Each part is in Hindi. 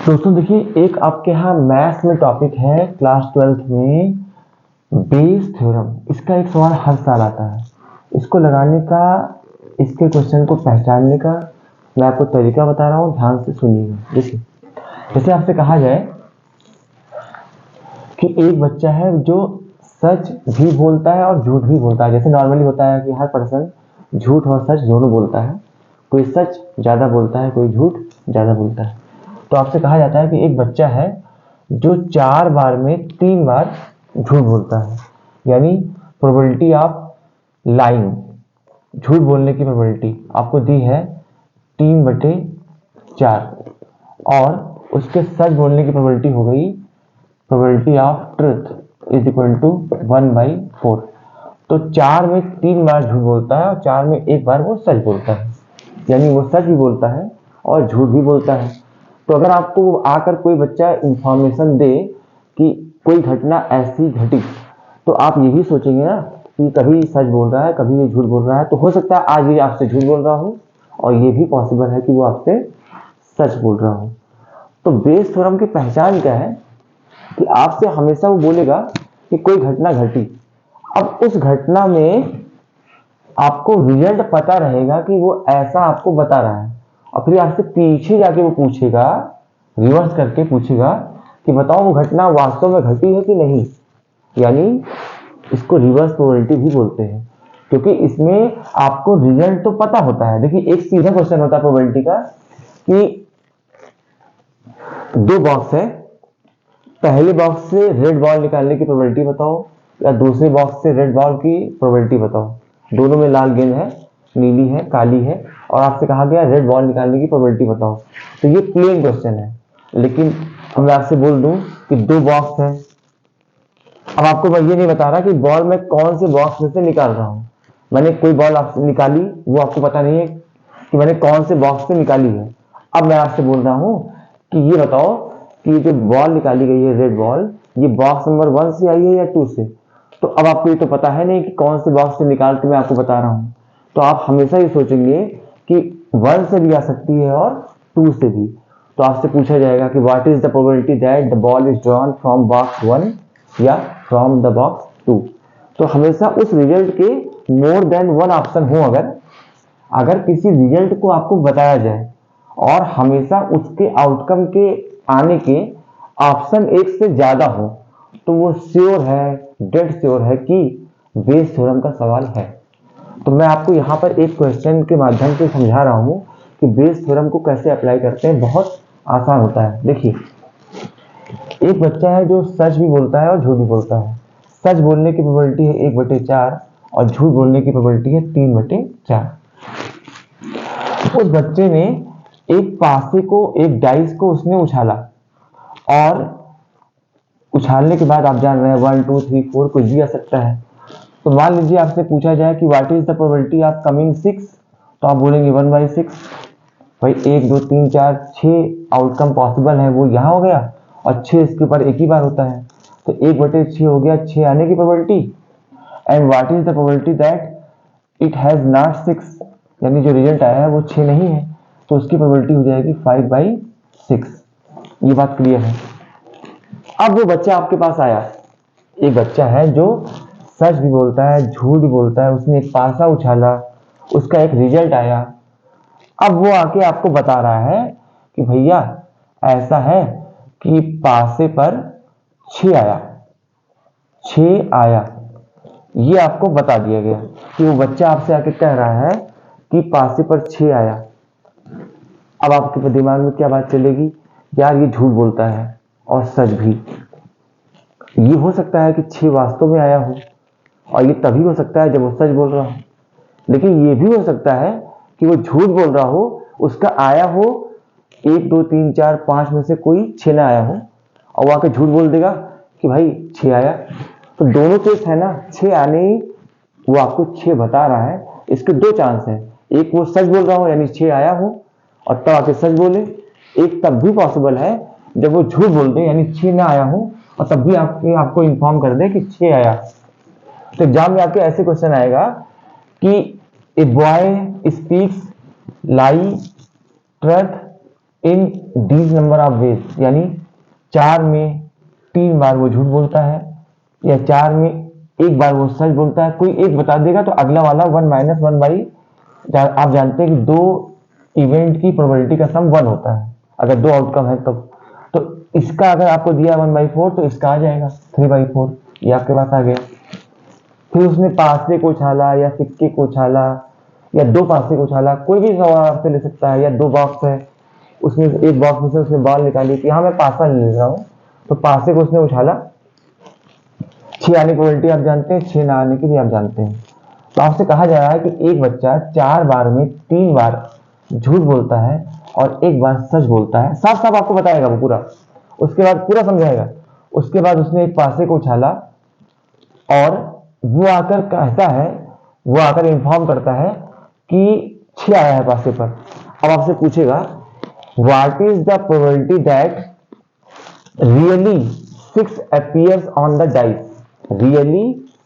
दोस्तों देखिए, एक आपके यहाँ मैथ्स में टॉपिक है क्लास 12th में बेस थ्योरम। इसका एक सवाल हर साल आता है। इसको लगाने का, इसके क्वेश्चन को पहचानने का मैं आपको तरीका बता रहा हूँ, ध्यान से सुनिएगा। देखिए, जैसे आपसे कहा जाए कि एक बच्चा है जो सच भी बोलता है और झूठ भी बोलता है। जैसे नॉर्मली होता है कि हर पर्सन झूठ और सच दोनों बोलता है, कोई सच ज़्यादा बोलता है, कोई झूठ ज़्यादा बोलता है। तो आपसे कहा जाता है कि एक बच्चा है जो 4 बार में 3 बार झूठ बोलता है, यानी प्रोबेबिलिटी ऑफ लाइंग, झूठ बोलने की प्रोबेबिलिटी आपको दी है 3/4, और उसके सच बोलने की प्रोबेबिलिटी हो गई probability of truth is equal to 1/4। तो 4 में 3 बार झूठ बोलता है और 4 में 1 बार वो सच बोलता है, यानी वो सच भी बोलता है और झूठ भी बोलता है। तो अगर आपको आकर कोई बच्चा इंफॉर्मेशन दे कि कोई घटना ऐसी घटी, तो आप ये भी सोचेंगे ना कि कभी सच बोल रहा है, कभी ये झूठ बोल रहा है। तो हो सकता है आज ये आपसे झूठ बोल रहा हो और ये भी पॉसिबल है कि वो आपसे सच बोल रहा हो। तो बेस थ्योरम की पहचान क्या है कि आपसे हमेशा वो बोलेगा कि कोई घटना घटी, अब उस घटना में आपको रिजल्ट पता रहेगा कि वो ऐसा आपको बता रहा है, और फिर आपसे पीछे जाके वो पूछेगा, रिवर्स करके पूछेगा कि बताओ वो घटना वास्तव में घटी है कि नहीं। यानी इसको रिवर्स प्रोबेबिलिटी भी बोलते हैं, क्योंकि इसमें आपको रिजल्ट तो पता होता है। देखिए, एक सीधा क्वेश्चन होता है प्रोबेबिलिटी का कि 2 बॉक्स है, पहले बॉक्स से रेड बॉल निकालने की प्रोबेबिलिटी बताओ या दूसरे बॉक्स से रेड बॉल की प्रोबेबिलिटी बताओ। दोनों में लाल गेंद है, नीली है, काली है, और आपसे कहा गया रेड बॉल निकालने की प्रोबेबिलिटी बताओ। तो ये प्लेन क्वेश्चन है, लेकिन अब मैं आपसे बोल दूं कि 2 बॉक्स है। अब आपको मैं ये नहीं बता रहा कि बॉल मैं कौन से बॉक्स में से निकाल रहा हूं। मैंने कोई बॉल आपसे निकाली, वो आपको पता नहीं है कि मैंने कौन से बॉक्स से निकाली है। अब मैं आपसे बोल रहा हूं कि ये बताओ कि जो बॉल निकाली गई है रेड बॉल, ये बॉक्स नंबर 1 से आई है या 2 से। तो अब आपको ये तो पता है नहीं कि कौन से बॉक्स से निकाल के मैं आपको बता रहा हूं। तो आप हमेशा ये सोचेंगे कि 1 से भी आ सकती है और 2 से भी। तो आपसे पूछा जाएगा कि what is the probability that the ball is drawn from box 1 या फ्रॉम द बॉक्स 2। तो हमेशा उस रिजल्ट के मोर देन 1 ऑप्शन हो, अगर किसी रिजल्ट को आपको बताया जाए और हमेशा उसके आउटकम के आने के ऑप्शन 1 से ज्यादा हो, तो वो श्योर है, डेड श्योर है कि बेस थ्योरम का सवाल है। तो मैं आपको यहाँ पर एक क्वेश्चन के माध्यम से समझा रहा हूँ कि बेस थ्योरम को कैसे अप्लाई करते हैं। बहुत आसान होता है। देखिए, एक बच्चा है जो सच भी बोलता है और झूठ भी बोलता है। सच बोलने की प्रोबेबिलिटी है 1/4 और झूठ बोलने की प्रोबेबिलिटी है 3/4। उस बच्चे ने एक पासे को, एक डाइस को उसने उछाला, और उछालने के बाद आप जान रहे हैं 1 2 3 4 कुछ भी आ सकता है। तो मान लीजिए आपसे पूछा जाए कि what is the probability of coming 6, तो आप बोलेंगे 1/6। भाई 1 2 3 4 6 आउटकम पॉसिबल है, वो यहाँ हो गया, और 6 इसके ऊपर एक ही बार होता है, तो 1/6 हो गया 6 आने की probability. And what is the probability that it has not 6, यानी जो रिजल्ट आया है वो 6 नहीं है, तो उसकी प्रोबेबिलिटी हो जाएगी 5/6। ये बात क्लियर है। अब वो बच्चा आपके पास आया, एक बच्चा है जो सच भी बोलता है, झूठ भी बोलता है, उसने एक पासा उछाला, उसका एक रिजल्ट आया। अब वो आके आपको बता रहा है कि भैया ऐसा है कि पासे पर 6 आया, 6 आया। ये आपको बता दिया गया कि वो बच्चा आपसे आके कह रहा है कि पासे पर 6 आया। अब आपके दिमाग में क्या बात चलेगी, यार ये झूठ बोलता है और सच भी। ये हो सकता है कि 6 वास्तव में आया हो, और ये तभी हो सकता है जब वो सच बोल रहा हो। लेकिन ये भी हो सकता है कि वो झूठ बोल रहा हो, उसका आया हो 1 2 3 4 5 में से कोई 6 ना आया हो, और वो आके झूठ बोल देगा कि भाई 6 आया। तो दोनों केस है ना, 6 आने ही वो आपको 6 बता रहा है। इसके 2 चांस है, एक वो सच बोल रहा हो यानी 6 आया हो और तब आके सच बोले, एक तब भी पॉसिबल है जब वो झूठ बोल दे यानी 6 ना आया हो और तब भी आपको इन्फॉर्म कर दे कि 6 आया। तो एग्जाम में आपके ऐसे क्वेश्चन आएगा कि a boy speaks lie, truth in these number of ways, यानी 4 में 3 बार वो झूठ बोलता है या 4 में 1 बार वो सच बोलता है। कोई एक बता देगा तो अगला वाला 1 माइनस 1 बाई, आप जानते हैं कि 2 इवेंट की प्रोबेबिलिटी का सम 1 होता है अगर 2 आउटकम है तब। तो इसका अगर आपको दिया 1/4 तो इसका आ जाएगा 3/4, ये आपके पास आ गया। फिर उसने पासे को उछाला या सिक्के को उछाला या 2 पासे को उछाला, कोई भी सवाल आपसे ले सकता है। या 2 बॉक्स है, उसमें एक बॉक्स में से उसने बॉल निकाली कि हाँ मैं पासा ले रहा हूँ, तो पासे को उसने उछाला। 6 आने की प्रोबेबिलिटी आप जानते हैं, 6 ना आने की भी आप जानते हैं। तो आपसे कहा जा रहा है कि एक बच्चा 4 बार में 3 बार झूठ बोलता है और 1 बार सच बोलता है। साफ साफ आपको बताएगा वो पूरा, उसके बाद पूरा समझाएगा। उसके बाद उसने एक पासे को उछाला और वो आकर कहता है, वो आकर इन्फॉर्म करता है कि 6 आया है पासे पर। अब आपसे पूछेगा what is the probability that really 6 appears on the dice, really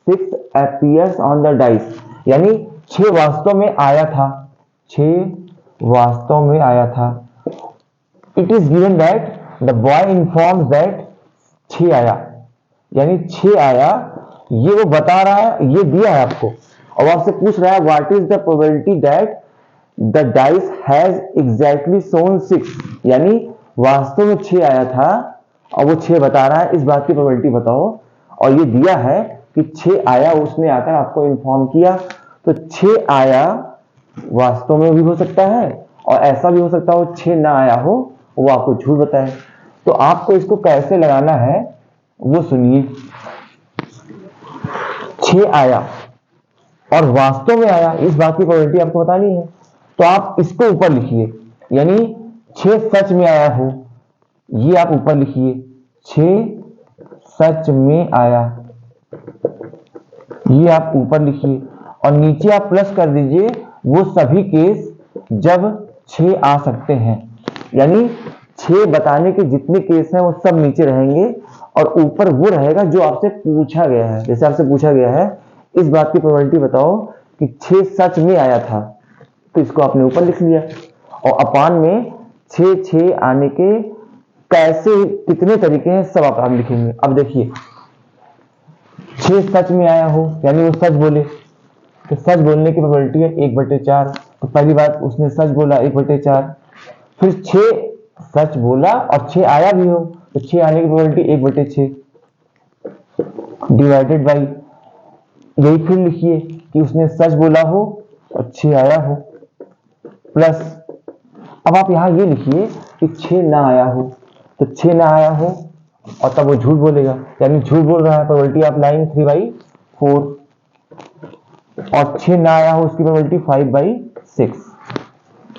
6 appears on the dice, यानी 6 वास्तव में आया था, 6 वास्तव में आया था। It is given that the boy informs that 6 आया, यानी 6 आया, ये वो बता रहा है, ये दिया है आपको। और आपसे पूछ रहा है what is the probability that the dice has exactly shown 6, यानी वास्तव में 6 आया था और वो 6 बता रहा है, इस बात की प्रोबेबिलिटी बताओ। और ये दिया है कि 6 आया, उसने आकर आपको इन्फॉर्म किया। तो 6 आया वास्तव में भी हो सकता है और ऐसा भी हो सकता हो 6 ना आया हो, वो आपको झूठ बताए। तो आपको इसको कैसे लगाना है वो सुनिए। 6 आया और वास्तव में आया, इस बात की प्रोबेबिलिटी आपको बतानी है। तो आप इसको ऊपर लिखिए, यानी 6 सच में आया हो, ये आप ऊपर लिखिए, 6 सच में आया, ये आप ऊपर लिखिए। और नीचे आप प्लस कर दीजिए वो सभी केस जब 6 आ सकते हैं, यानी 6 बताने के जितने केस हैं वो सब नीचे रहेंगे और ऊपर वो रहेगा जो आपसे पूछा गया है। जैसे आपसे पूछा गया है इस बात की प्रोबेबिलिटी बताओ कि 6 सच में आया था, तो इसको आपने ऊपर लिख लिया। और अपान में 6 आने के कैसे कितने तरीके हैं सब आप लिखेंगे। अब देखिए 6 सच में आया हो, यानी वो सच बोले, तो सच बोलने की प्रोबेबिलिटी है 1/4। तो पहली बात उसने सच बोला 1/4, फिर 6 सच बोला और 6 आया भी हो, तो 6 आने की प्रोबेबिलिटी 1/6 डिवाइडेड बाई, यही फिर लिखिए कि उसने सच बोला हो और 6 आया हो, प्लस अब आप यहां ये लिखिए कि 6 ना आया हो, तो 6 ना आया हो और तब वो झूठ बोलेगा, यानी झूठ बोल रहा है, प्रोबेबिलिटी आप लाइन 3/4 और 6 ना आया हो उसकी प्रोबेबिलिटी 5/6।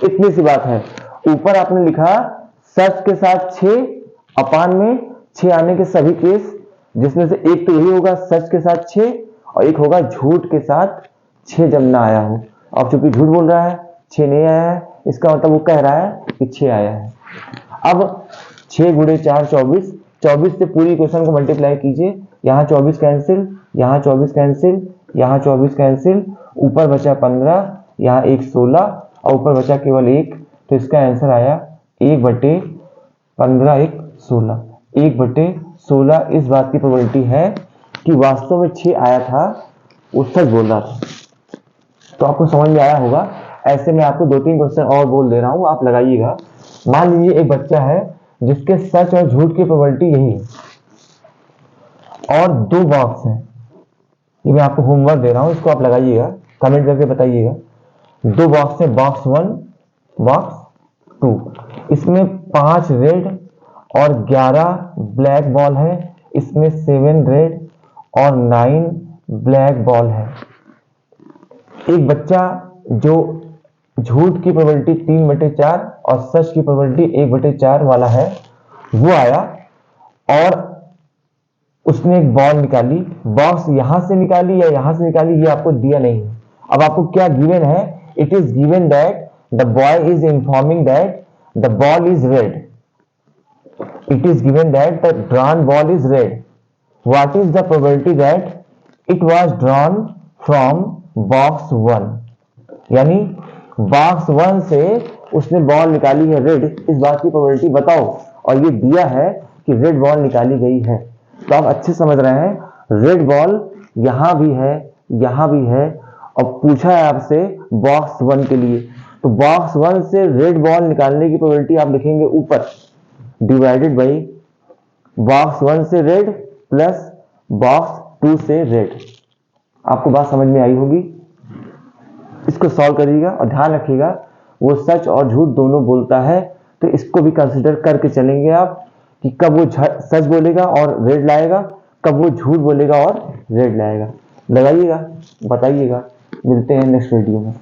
इतनी सी बात है। ऊपर आपने लिखा सच के साथ 6 अपान में 6 आने के सभी केस, जिसमें से एक तो यही होगा सच के साथ 6 और एक होगा झूठ के साथ 6 जब ना आया हो। अब चूंकि झूठ बोल रहा है 6 नहीं आया है, इसका मतलब वो कह रहा है कि 6 आया है। अब 6 गुणे 4 24, 24 से पूरी इक्वेशन को मल्टीप्लाई कीजिए, यहाँ 24 कैंसिल, यहाँ 24 कैंसिल, यहाँ 24 कैंसिल, ऊपर बचा 15, यहाँ 1 16 और ऊपर बचा केवल 1, तो इसका आंसर आया 1/15 1 16, 1/16। इस बात की प्रोबेबिलिटी है कि वास्तव में 6 आया था, वो सच बोल रहा था। तो आपको समझ में आया होगा। ऐसे में आपको 2-3 क्वेश्चन और बोल दे रहा हूं, आप लगाइएगा। मान लीजिए एक बच्चा है जिसके सच और झूठ की प्रोबेबिलिटी यही है और 2 बॉक्स हैं, ये मैं आपको होमवर्क दे रहा हूं, इसको आप लगाइएगा, कमेंट करके बताइएगा। 2 बॉक्स है, बॉक्स 1 बॉक्स 2, इसमें 5 रेड और 11 ब्लैक बॉल है, इसमें 7 रेड और 9 ब्लैक बॉल है। एक बच्चा जो झूठ की प्रोबेबिलिटी 3/4 और सच की प्रोबेबिलिटी 1/4 वाला है, वो आया और उसने एक बॉल निकाली। बॉक्स यहां से निकाली या यहां से निकाली ये आपको दिया नहीं है। अब आपको क्या गिवन है, it is given that the boy is informing that the ball is red, it is given that the drawn ball is red. What is the probability that it was drawn from box 1, यानी बॉक्स 1 से उसने बॉल निकाली है रेड, इस बात की प्रोबेबिलिटी बताओ। और ये दिया है कि रेड बॉल निकाली गई है। तो आप अच्छे समझ रहे हैं, रेड बॉल यहां भी है, यहां भी है, और पूछा है आपसे बॉक्स 1 के लिए। तो बॉक्स 1 से रेड बॉल निकालने की प्रोबेबिलिटी आप लिखेंगे ऊपर, डिवाइडेड बाई बॉक्स 1 से रेड प्लस बॉक्स 2 से रेड। आपको बात समझ में आई होगी। इसको सॉल्व करिएगा और ध्यान रखिएगा वो सच और झूठ दोनों बोलता है, तो इसको भी कंसिडर करके चलेंगे आप कि कब वो सच बोलेगा और रेड लाएगा, कब वो झूठ बोलेगा और रेड लाएगा। लगाइएगा, बताइएगा। मिलते हैं नेक्स्ट वीडियो में।